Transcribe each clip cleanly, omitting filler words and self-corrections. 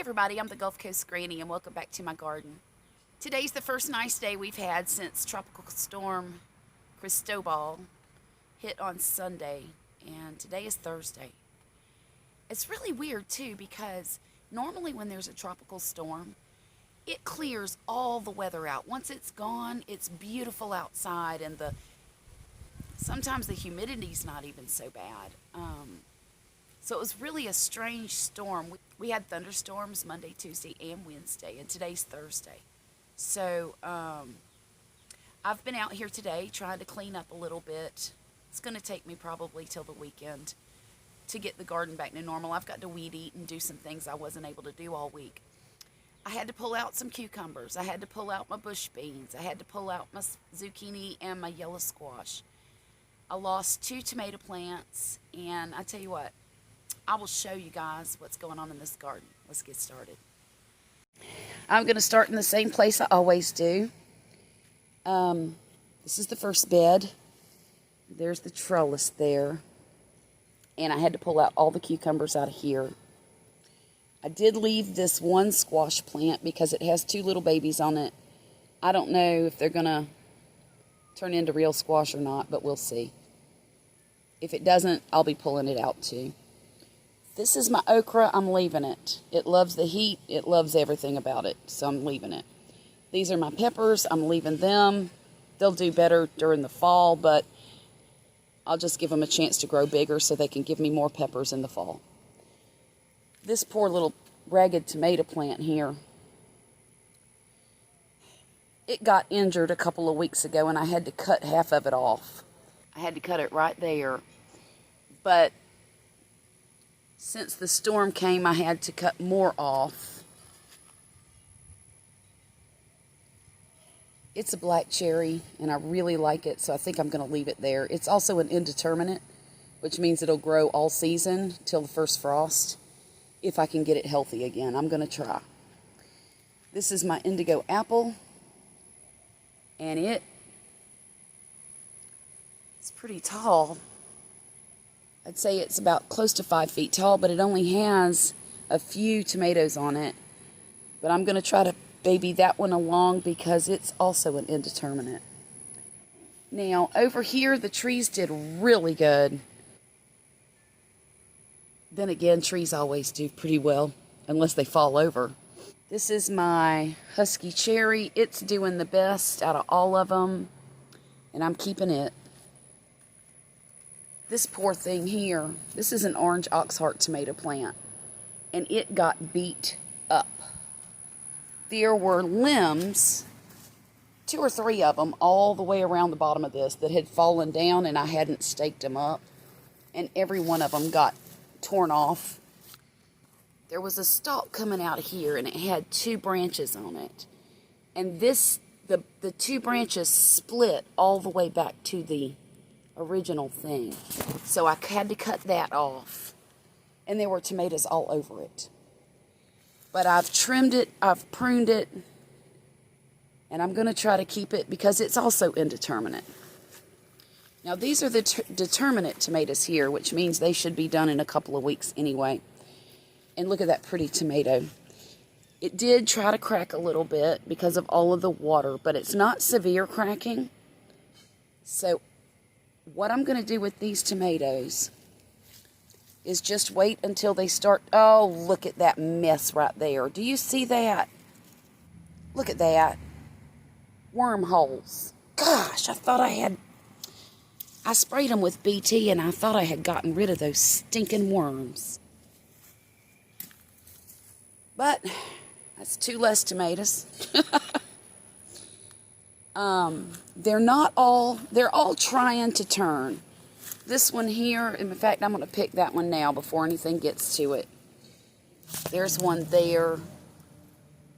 everybody, I'm the Gulf Coast Granny and welcome back to my garden. Today's the first nice day we've had since Tropical Storm Cristobal hit on Sunday, and today is Thursday. It's really weird too because normally when there's a tropical storm, it clears all the weather out. Once it's gone, it's beautiful outside, and sometimes the humidity's not even so bad. So it was really a strange storm. We had thunderstorms Monday, Tuesday, and Wednesday, and today's Thursday. So I've been out here today trying to clean up a little bit. It's going to take me probably till the weekend to get the garden back to normal. I've got to weed eat and do some things I wasn't able to do all week. I had to pull out some cucumbers. I had to pull out my bush beans. I had to pull out my zucchini and my yellow squash. I lost 2 tomato plants, and I tell you what, I will show you guys what's going on in this garden. Let's get started. I'm going to start in the same place I always do. This is the first bed. There's the trellis there. And I had to pull out all the cucumbers out of here. I did leave this one squash plant because it has 2 little babies on it. I don't know if they're going to turn into real squash or not, but we'll see. If it doesn't, I'll be pulling it out too. This is my okra. I'm leaving it. It loves the heat. It loves everything about it, so I'm leaving it. These are my peppers. I'm leaving them. They'll do better during the fall, but I'll just give them a chance to grow bigger so they can give me more peppers in the fall. This poor little ragged tomato plant here, it got injured a couple of weeks ago, and I had to cut half of it off. I had to cut it right there, but since the storm came, I had to cut more off. It's a black cherry, and I really like it, so I think I'm going to leave it there. It's also an indeterminate, which means it'll grow all season till the first frost. If I can get it healthy again, I'm going to try. This is my Indigo Apple, and it's pretty tall. I'd say it's about close to 5 feet tall, but it only has a few tomatoes on it. But I'm going to try to baby that one along because it's also an indeterminate. Now, over here, the trees did really good. Then again, trees always do pretty well, unless they fall over. This is my husky cherry. It's doing the best out of all of them, and I'm keeping it. This poor thing here, this is an orange oxheart tomato plant, and it got beat up. There were limbs, 2 or 3 of them, all the way around the bottom of this that had fallen down, and I hadn't staked them up, and every one of them got torn off. There was a stalk coming out of here, and it had 2 branches on it, and the 2 branches split all the way back to the original thing, so I had to cut that off, and there were tomatoes all over it. But I've trimmed it, I've pruned it, and I'm going to try to keep it because it's also indeterminate. Now these are the determinate tomatoes here, which means they should be done in a couple of weeks anyway. And look at that pretty tomato. It did try to crack a little bit because of all of the water, but it's not severe cracking. So what I'm going to do with these tomatoes is just wait until they start. Oh, look at that mess right there. Do you see that? Look at that. Wormholes. Gosh, I sprayed them with BT, and I thought I had gotten rid of those stinking worms. But that's 2 less tomatoes. They're all trying to turn. This one here, in fact, I'm going to pick that one now before anything gets to it. There's one there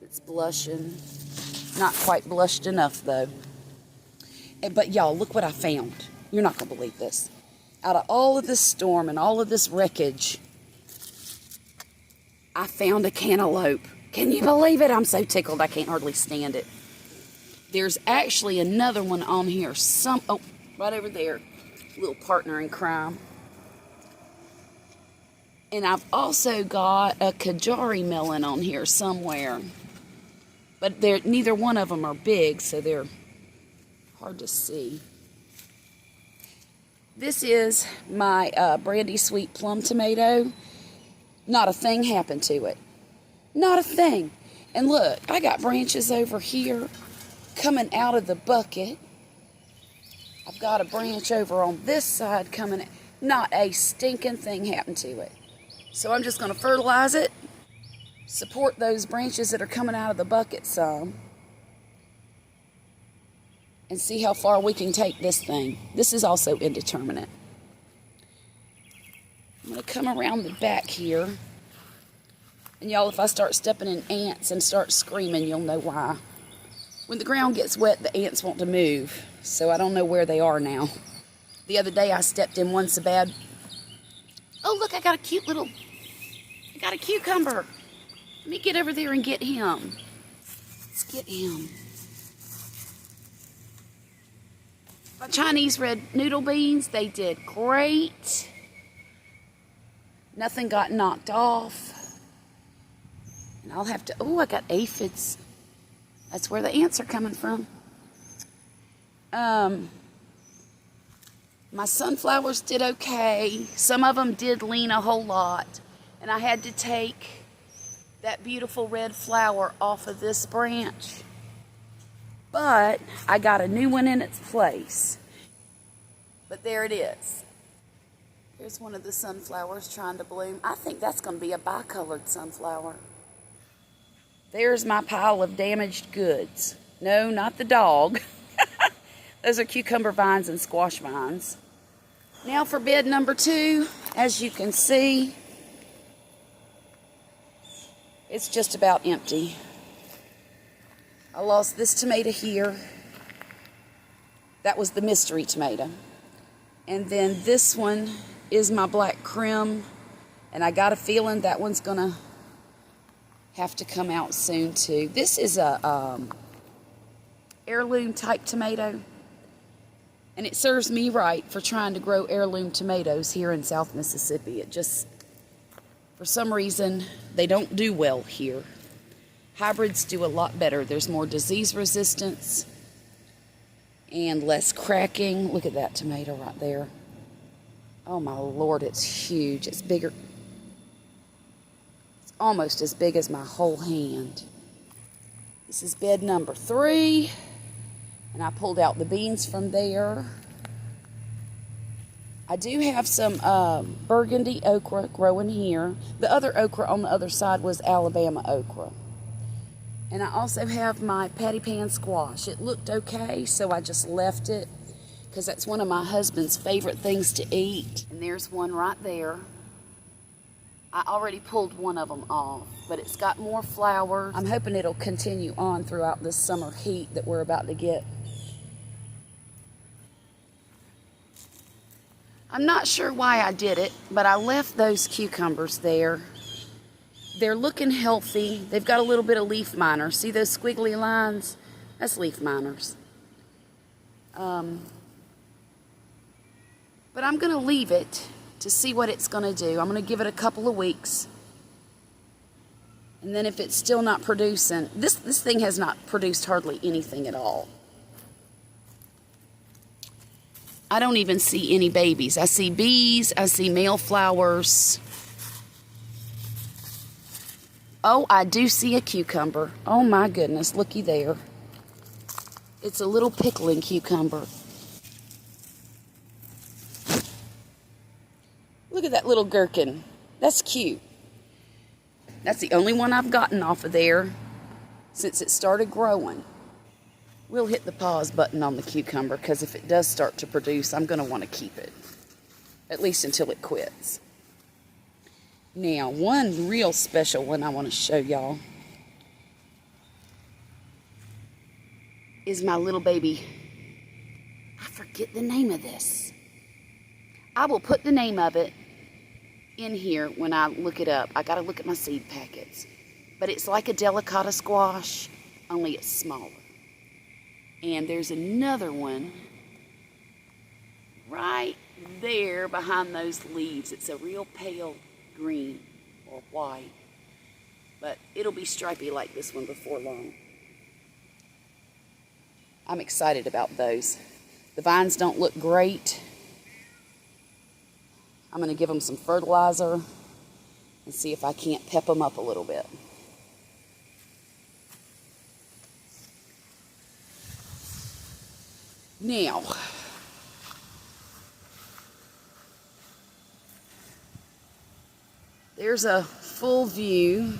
that's blushing. Not quite blushed enough, though. But y'all, look what I found. You're not going to believe this. Out of all of this storm and all of this wreckage, I found a cantaloupe. Can you believe it? I'm so tickled I can't hardly stand it. There's actually another one on here. Oh, right over there. Little partner in crime. And I've also got a Kajari melon on here somewhere. But neither one of them are big, so they're hard to see. This is my Brandy sweet plum tomato. Not a thing happened to it. Not a thing. And look, I got branches over here coming out of the bucket. I've got a branch over on this side coming out. Not a stinking thing happened to it. So I'm just going to fertilize it, support those branches that are coming out of the bucket some, and see how far we can take this thing. This is also indeterminate. I'm going to come around the back here. And y'all, if I start stepping in ants and start screaming, you'll know why. When the ground gets wet, the ants want to move. So I don't know where they are now. The other day I stepped in one so bad. Oh, look, I got a cucumber. Let me get over there and get him. Let's get him. My Chinese red noodle beans, they did great. Nothing got knocked off. And I'll have to, oh, I got aphids. That's where the ants are coming from. My sunflowers did okay. Some of them did lean a whole lot. And I had to take that beautiful red flower off of this branch. But I got a new one in its place. But there it is. Here's one of the sunflowers trying to bloom. I think that's going to be a bicolored sunflower. There's my pile of damaged goods. No, not the dog. Those are cucumber vines and squash vines. Now for bed number 2. As you can see, it's just about empty. I lost this tomato here. That was the mystery tomato. And then this one is my black crim. And I got a feeling that one's going to have to come out soon too. This is a heirloom type tomato. And it serves me right for trying to grow heirloom tomatoes here in South Mississippi. It just, for some reason, they don't do well here. Hybrids do a lot better. There's more disease resistance and less cracking. Look at that tomato right there. Oh my Lord, it's huge. It's bigger. It's almost as big as my whole hand. This is bed number 3. And I pulled out the beans from there. I do have some burgundy okra growing here. The other okra on the other side was Alabama okra. And I also have my patty pan squash. It looked okay, so I just left it because that's one of my husband's favorite things to eat. And there's one right there. I already pulled one of them off, but it's got more flowers. I'm hoping it'll continue on throughout this summer heat that we're about to get. I'm not sure why I did it, but I left those cucumbers there. They're looking healthy. They've got a little bit of leaf miner. See those squiggly lines? That's leaf miners. But I'm going to leave it to see what it's going to do. I'm going to give it a couple of weeks. And then if it's still not producing, this thing has not produced hardly anything at all. I don't even see any babies. I see bees. I see male flowers. Oh, I do see a cucumber. Oh my goodness, looky there. It's a little pickling cucumber. Look at that little gherkin. That's cute. That's the only one I've gotten off of there since it started growing. We'll hit the pause button on the cucumber because if it does start to produce, I'm going to want to keep it. At least until it quits. Now, one real special one I want to show y'all is my little baby. I forget the name of this. I will put the name of it in here when I look it up. I got to look at my seed packets. But it's like a delicata squash, only it's smaller. And there's another one right there behind those leaves. It's a real pale green or white. But it'll be stripy like this one before long. I'm excited about those. The vines don't look great. I'm going to give them some fertilizer and see if I can't pep them up a little bit. Now, there's a full view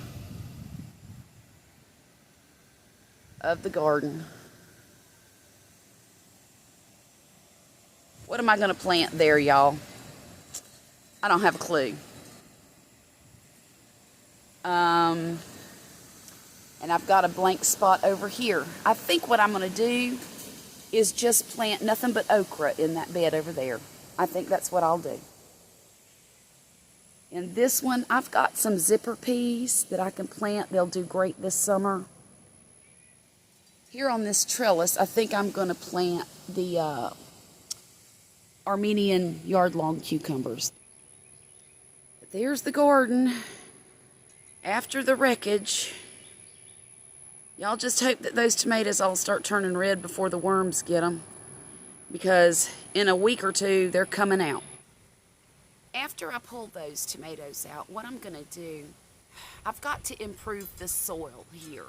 of the garden. What am I going to plant there, y'all? I don't have a clue. And I've got a blank spot over here. I think what I'm going to do is just plant nothing but okra in that bed over there. I think that's what I'll do. In this one, I've got some zipper peas that I can plant. They'll do great this summer. Here on this trellis, I think I'm going to plant the Armenian yard-long cucumbers. But there's the garden after the wreckage. Y'all just hope that those tomatoes all start turning red before the worms get them, because in a week or two, they're coming out. After I pull those tomatoes out, what I'm going to do, I've got to improve the soil here.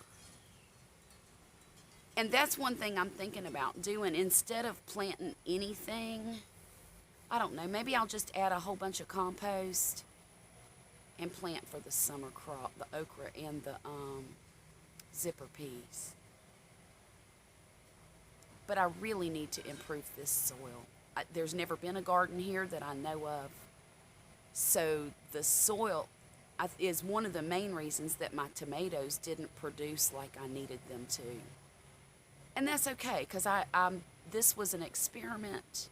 And that's one thing I'm thinking about doing. Instead of planting anything, I don't know, maybe I'll just add a whole bunch of compost and plant for the summer crop, the okra and the zipper peas. But I really need to improve this soil. There's never been a garden here that I know of. So the soil is one of the main reasons that my tomatoes didn't produce like I needed them to. And that's okay, because this was an experiment,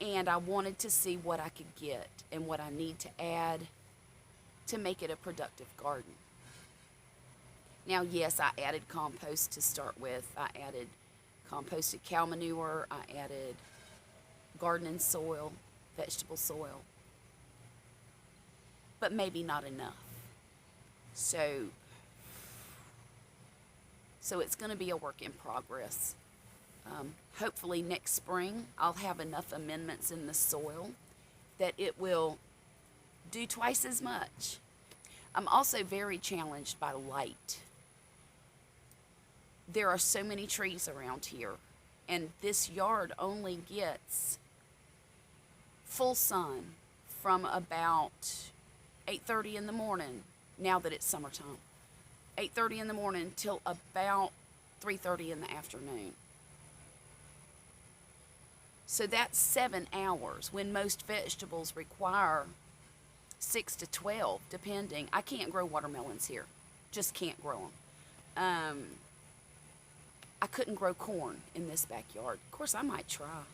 and I wanted to see what I could get and what I need to add to make it a productive garden. Now, yes, I added compost to start with. I added composted cow manure. I added gardening soil, vegetable soil. But maybe not enough. So it's going to be a work in progress. Hopefully next spring I'll have enough amendments in the soil that it will do twice as much. I'm also very challenged by light. There are so many trees around here, and this yard only gets full sun from about 8:30 in the morning, now that it's summertime. 8:30 in the morning till about 3:30 in the afternoon. So that's 7 hours, when most vegetables require 6 to 12, depending. I can't grow watermelons here. Just can't grow them. I couldn't grow corn in this backyard. Of course, I might try.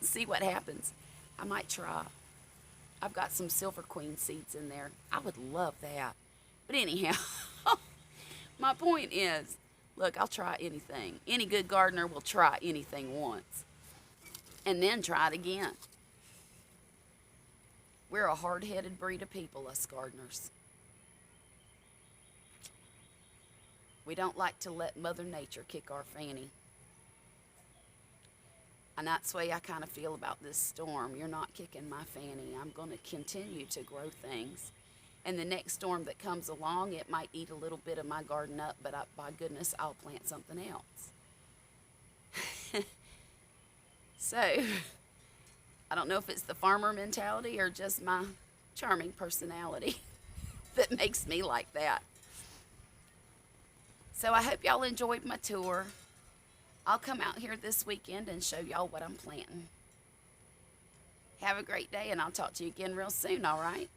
See what happens. I might try. I've got some Silver Queen seeds in there. I would love that. But anyhow, my point is, look, I'll try anything. Any good gardener will try anything once and then try it again. We're a hard-headed breed of people, us gardeners. We don't like to let Mother Nature kick our fanny. And that's the way I kind of feel about this storm. You're not kicking my fanny. I'm going to continue to grow things. And the next storm that comes along, it might eat a little bit of my garden up, but by goodness, I'll plant something else. So, I don't know if it's the farmer mentality or just my charming personality that makes me like that. So I hope y'all enjoyed my tour. I'll come out here this weekend and show y'all what I'm planting. Have a great day, and I'll talk to you again real soon, all right?